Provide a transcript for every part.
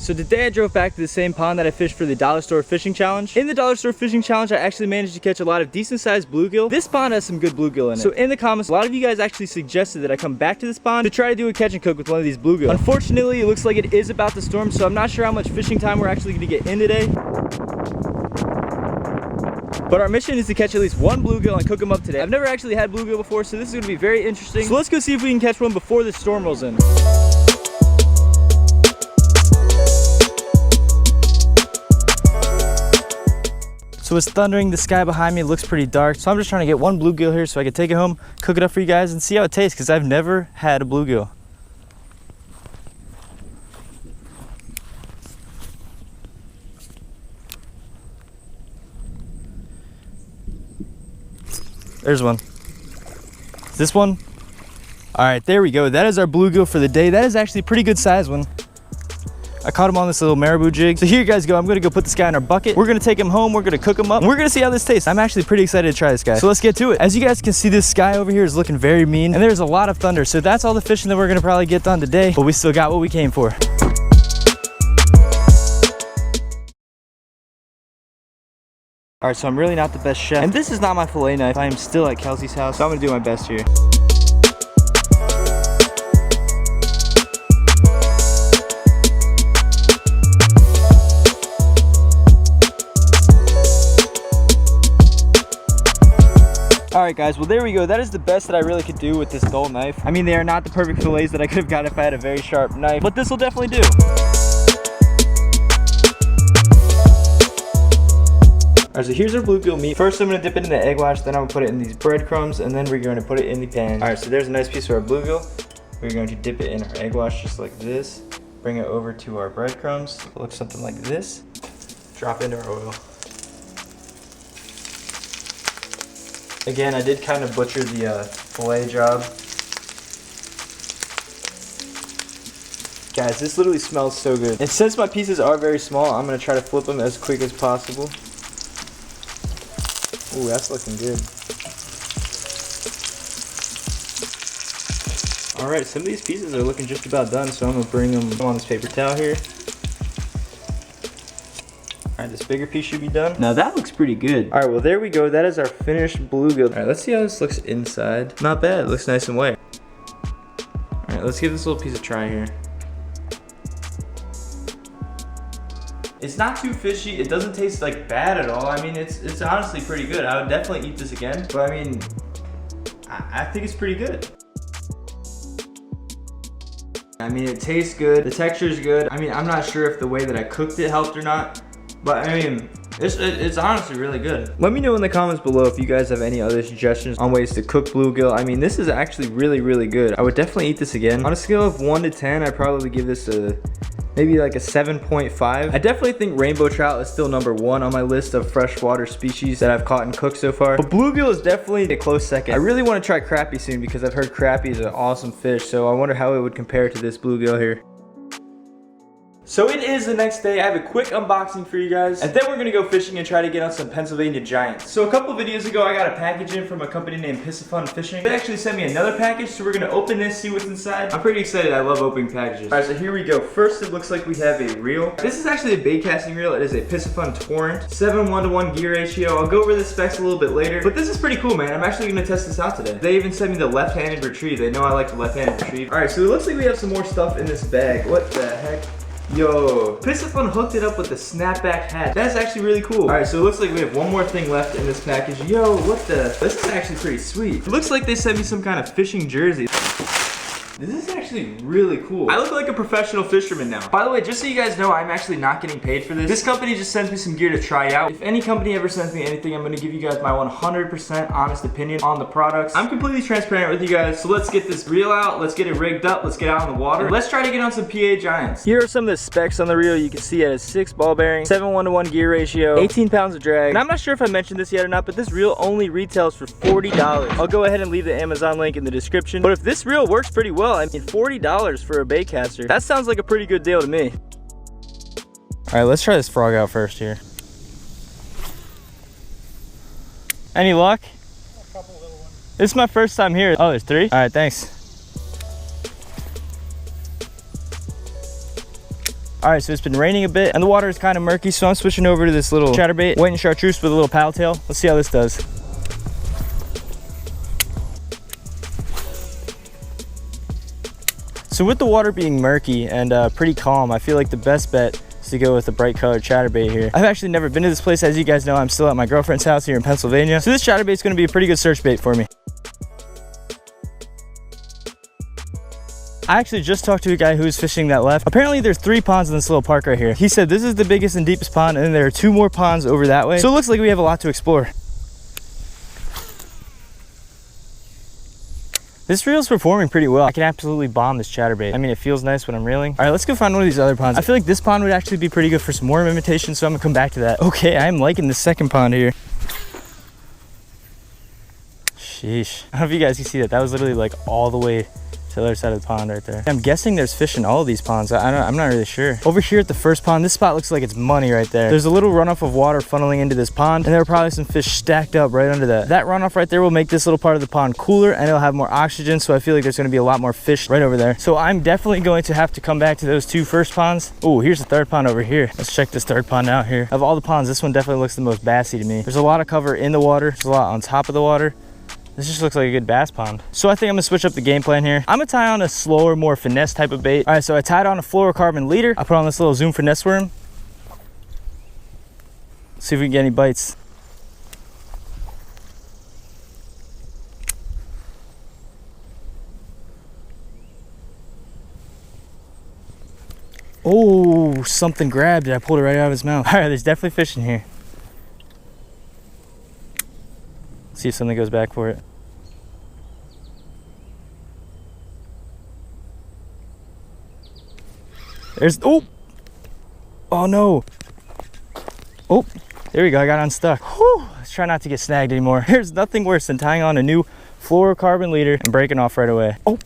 So today I drove back to the same pond that I fished for the dollar store fishing challenge. In the dollar store fishing challenge, I actually managed to catch a lot of decent sized bluegill. This pond has some good bluegill in it. So in the comments, a lot of you guys actually suggested that I come back to this pond to try to do a catch and cook with one of these bluegill. Unfortunately, it looks like it is about to storm, so I'm not sure how much fishing time we're actually gonna get in today. But our mission is to catch at least one bluegill and cook them up today. I've never actually had bluegill before, so this is gonna be very interesting. So let's go see if we can catch one before the storm rolls in. So it's thundering, the sky behind me looks pretty dark. So I'm just trying to get one bluegill here so I can take it home, cook it up for you guys and see how it tastes, because I've never had a bluegill. There's one. Is this one? All right, there we go. That is our bluegill for the day. That is actually a pretty good size one. I caught him on this little marabou jig. So here you guys go. I'm gonna go put this guy in our bucket. We're gonna take him home. We're gonna cook him up. And we're gonna see how this tastes. I'm actually pretty excited to try this guy. So let's get to it. As you guys can see, this sky over here is looking very mean and there's a lot of thunder. So that's all the fishing that we're gonna probably get done today, but we still got what we came for. All right, so I'm really not the best chef. And this is not my fillet knife. I am still at Kelsey's house, so I'm gonna do my best here. Alright guys, well there we go. That is the best that I really could do with this dull knife. I mean, they are not the perfect fillets that I could have got if I had a very sharp knife, but this will definitely do. Alright, so here's our bluegill meat. First I'm going to dip it in the egg wash, then I'm going to put it in these breadcrumbs, and then we're going to put it in the pan. Alright, so there's a nice piece of our bluegill. We're going to dip it in our egg wash just like this. Bring it over to our breadcrumbs. It looks something like this. Drop into our oil. Again, I did kind of butcher the fillet job. Guys, this literally smells so good. And since my pieces are very small, I'm going to try to flip them as quick as possible. Ooh, that's looking good. Alright, some of these pieces are looking just about done, so I'm going to bring them on this paper towel here. Alright, this bigger piece should be done. Now that looks pretty good. Alright, well there we go. That is our finished bluegill. Alright, let's see how this looks inside. Not bad. It looks nice and white. Alright, let's give this little piece a try here. It's not too fishy. It doesn't taste like bad at all. I mean, it's honestly pretty good. I would definitely eat this again. But I mean, I think it's pretty good. I mean, it tastes good. The texture is good. I mean, I'm not sure if the way that I cooked it helped or not. But I mean, it's honestly really good. Let me know in the comments below if you guys have any other suggestions on ways to cook bluegill. I mean, this is actually really, really good. I would definitely eat this again. On a scale of 1 to 10, I'd probably give this a maybe like a 7.5. I definitely think rainbow trout is still #1 on my list of freshwater species that I've caught and cooked so far. But bluegill is definitely a close second. I really want to try crappie soon because I've heard crappie is an awesome fish. So I wonder how it would compare to this bluegill here. So it is the next day. I have a quick unboxing for you guys, and then we're gonna go fishing and try to get on some Pennsylvania giants. So a couple videos ago, I got a package in from a company named Piscifun Fishing. They actually sent me another package, so we're gonna open this, see what's inside. I'm pretty excited. I love opening packages. All right, so here we go. First, it looks like we have a reel. This is actually a bait casting reel. It is a Piscifun Torrent, 7:1 gear ratio. I'll go over the specs a little bit later, but this is pretty cool, man. I'm actually gonna test this out today. They even sent me the left-handed retrieve. They know I like the left-handed retrieve. All right, so it looks like we have some more stuff in this bag. What the heck? Yo, Piscifun hooked it up with the snapback hat. That's actually really cool. Alright, so it looks like we have one more thing left in this package. Yo, what the? This is actually pretty sweet. It looks like they sent me some kind of fishing jersey. This is actually really cool. I look like a professional fisherman now. By the way, just so you guys know, I'm actually not getting paid for this. This company just sends me some gear to try out. If any company ever sends me anything, I'm gonna give you guys my 100% honest opinion on the products. I'm completely transparent with you guys, so let's get this reel out, let's get it rigged up, let's get out in the water. Let's try to get on some PA giants. Here are some of the specs on the reel. You can see it has 6 ball bearings, 7:1 gear ratio, 18 pounds of drag. And I'm not sure if I mentioned this yet or not, but this reel only retails for $40. I'll go ahead and leave the Amazon link in the description. But if this reel works pretty well, I mean, $40 for a bait caster. That sounds like a pretty good deal to me. All right, let's try this frog out first here. Any luck? A couple little ones. This is my first time here. Oh, there's 3? All right, thanks. All right, so it's been raining a bit and the water is kind of murky, so I'm switching over to this little chatterbait, white and chartreuse with a little paddle tail. Let's see how this does. So with the water being murky and pretty calm, I feel like the best bet is to go with a bright colored chatterbait here. I've actually never been to this place. As you guys know, I'm still at my girlfriend's house here in Pennsylvania. So this chatterbait is going to be a pretty good search bait for me. I actually just talked to a guy who was fishing that left. Apparently there's 3 ponds in this little park right here. He said this is the biggest and deepest pond, and then there are 2 more ponds over that way. So it looks like we have a lot to explore. This reel's performing pretty well. I can absolutely bomb this chatterbait. I mean, it feels nice when I'm reeling. All right, let's go find one of these other ponds. I feel like this pond would actually be pretty good for some worm imitation, so I'm gonna come back to that. Okay, I'm liking this second pond here. Sheesh. I don't know if you guys can see that. That was literally like all the way to the other side of the pond right there. I'm guessing there's fish in all of these ponds. I'm not really sure. Over here at the first pond, this spot looks like it's money right there. There's a little runoff of water funneling into this pond, and there are probably some fish stacked up right under that. That runoff right there will make this little part of the pond cooler, and it'll have more oxygen, so I feel like there's going to be a lot more fish right over there. So I'm definitely going to have to come back to those 2 first ponds. Oh, here's the third pond over here. Let's check this third pond out here. Of all the ponds, this one definitely looks the most bassy to me. There's a lot of cover in the water. There's a lot on top of the water. This just looks like a good bass pond. So I think I'm gonna switch up the game plan here. I'm gonna tie on a slower, more finesse type of bait. All right, so I tied on a fluorocarbon leader. I put on this little zoom finesse worm. See if we can get any bites. Oh, something grabbed it. I pulled it right out of his mouth. All right, there's definitely fish in here. See if something goes back for it. There's, oh no. Oh, there we go, I got unstuck. Whew, let's try not to get snagged anymore. There's nothing worse than tying on a new fluorocarbon leader and breaking off right away. Oh,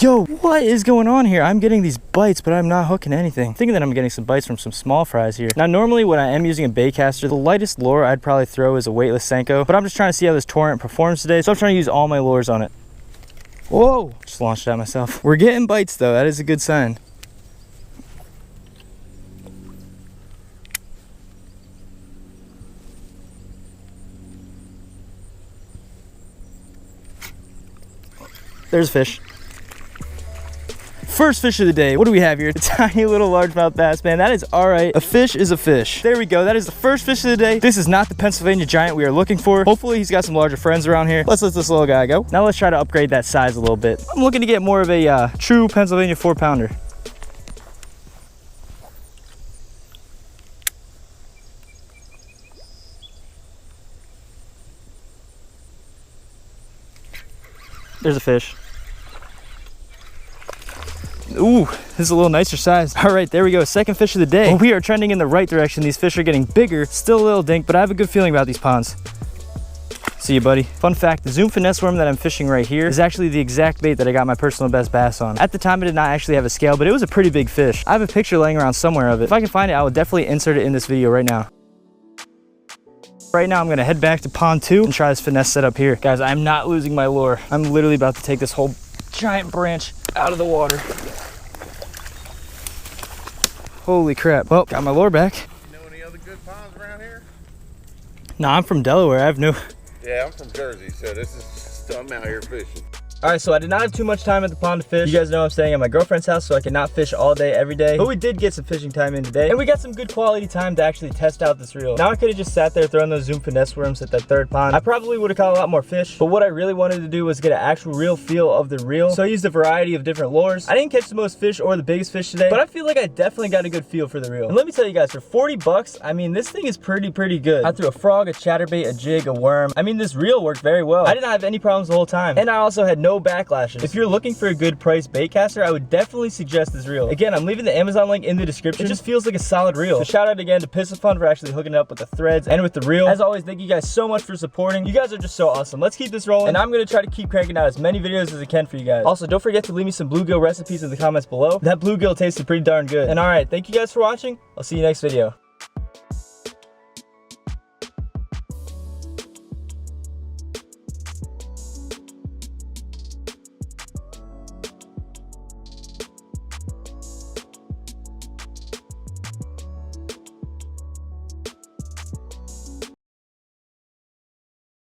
yo, what is going on here? I'm getting these bites, but I'm not hooking anything. I'm thinking that I'm getting some bites from some small fries here. Now, normally when I am using a bait caster, the lightest lure I'd probably throw is a weightless Senko, but I'm just trying to see how this Torrent performs today, so I'm trying to use all my lures on it. Whoa, just launched it at myself. We're getting bites though, that is a good sign. There's fish. First fish of the day. What do we have here? A tiny little largemouth bass, man. That is all right. A fish is a fish. There we go. That is the first fish of the day. This is not the Pennsylvania giant we are looking for. Hopefully he's got some larger friends around here. Let's let this little guy go. Now let's try to upgrade that size a little bit. I'm looking to get more of a true Pennsylvania 4-pounder. There's a fish. Ooh, this is a little nicer size. All right, there we go. Second fish of the day. Well, we are trending in the right direction. These fish are getting bigger. Still a little dink, but I have a good feeling about these ponds. See you, buddy. Fun fact, the zoom finesse worm that I'm fishing right here is actually the exact bait that I got my personal best bass on. At the time, I did not actually have a scale, but it was a pretty big fish. I have a picture laying around somewhere of it. If I can find it, I will definitely insert it in this video right now. Right now, I'm gonna head back to pond 2 and try this finesse setup here. Guys, I'm not losing my lure. I'm literally about to take this whole giant branch out of the water. Holy crap. Well, got my lure back. You know any other good ponds around here? No, I'm from Delaware. I have no... Yeah, I'm from Jersey, so this is just, I'm out here fishing. All right, so I did not have too much time at the pond to fish. You guys know I'm staying at my girlfriend's house, so I cannot fish all day, every day. But we did get some fishing time in today, and we got some good quality time to actually test out this reel. Now I could have just sat there throwing those zoom finesse worms at that third pond. I probably would have caught a lot more fish, but what I really wanted to do was get an actual real feel of the reel. So I used a variety of different lures. I didn't catch the most fish or the biggest fish today, but I feel like I definitely got a good feel for the reel. And let me tell you guys, for 40 bucks, I mean, this thing is pretty good. I threw a frog, a chatterbait, a jig, a worm. I mean, this reel worked very well. I did not have any problems the whole time, and I also had no backlashes. If you're looking for a good price bait caster, I would definitely suggest this reel. Again, I'm leaving the Amazon link in the description. It just feels like a solid reel. So shout out again to Piscifun for actually hooking it up with the threads and with the reel. As always, thank you guys so much for supporting. You guys are just so awesome. Let's keep this rolling, and I'm gonna try to keep cranking out as many videos as I can for you guys. Also, don't forget to leave me some bluegill recipes in the comments below. That bluegill tasted pretty darn good. And all right, thank you guys for watching. I'll see you next video.